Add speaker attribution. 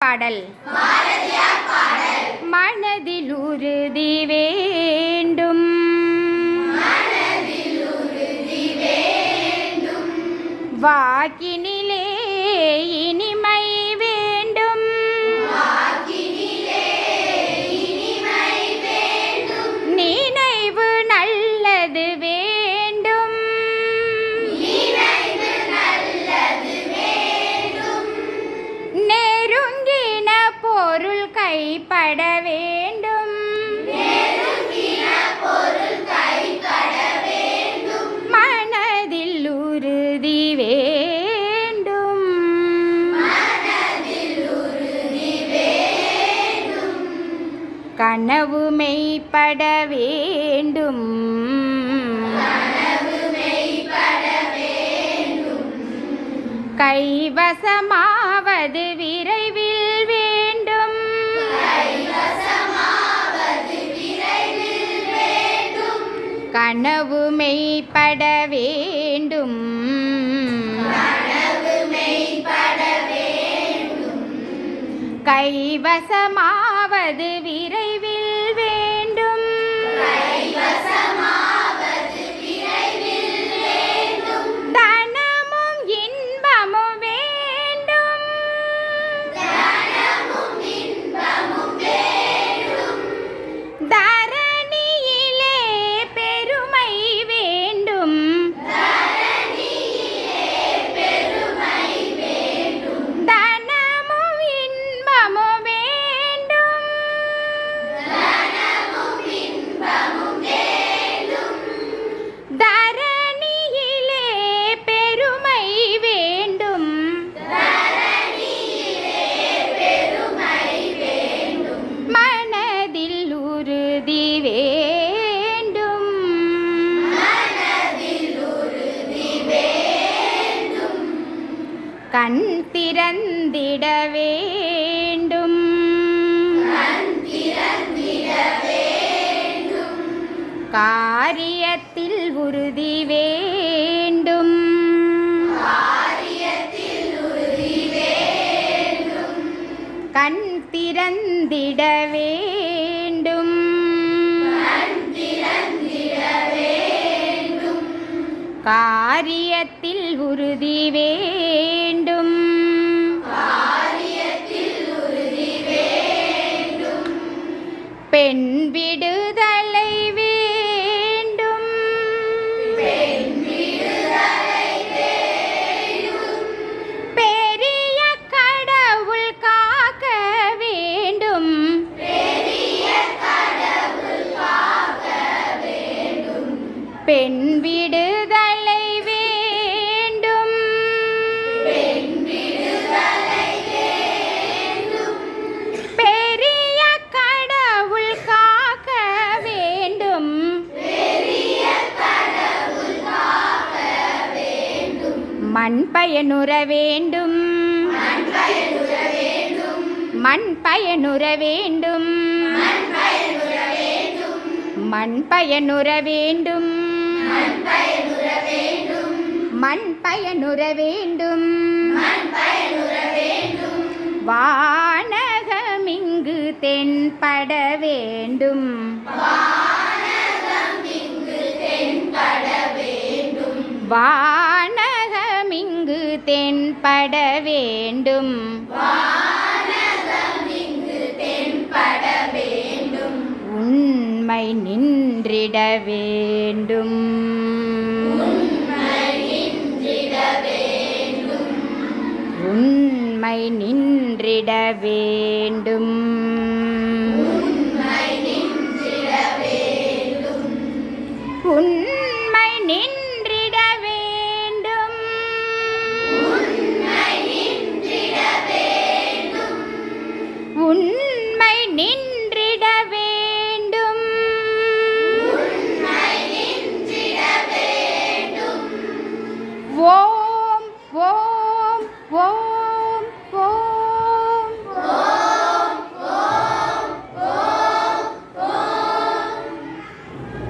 Speaker 1: பாடல் மனதில் உறுதி வேண்டும், வாக்கினிலே இனிமை வேண்டும், நினைவு நல்லது வேண்டும், நெருங்கின பொருள் கைப்பட வேண்டும், மனதில் உறுதி வேண்டும், கனவு மெய்ப்பட வேண்டும், கைவசமாவது விரைவில் வேண்டும், கனவு மெய்ப்பட வேண்டும், கைவசமாவது விரைவில் வேண்டும், தனமும் இன்பமும் வேண்டும், தரணியிலே பெருமை வேண்டும், தனமும் இன்பமும் வேண்டும், தரணியிலே பெருமை வேண்டும், மனதில் உறுதி வேண்டும், கண் திறந்திட வேண்டும், காரியத்தில் உறுதி வேண்டும், கண் திறந்திட வேண்டும், காரியத்தில் உறுதி வேண்டும், பெண் விடுதலை வேண்டும், பெரிய கடவுள் காக்க வேண்டும், பெண் விடுதலை வேண்டும், பெரிய கடவுள் காக்க வேண்டும், மண் பயனுற வேண்டும், மண் பயனுற வேண்டும், மண் பயனுற வேண்டும், மண் பயனுற வேண்டும், வானகமிங்கு தென்பட வேண்டும், வானகமிங்கு தென்பட வேண்டும், உண்மை நின்றிட வேண்டும், உண்மை நின்றிட வேண்டும்.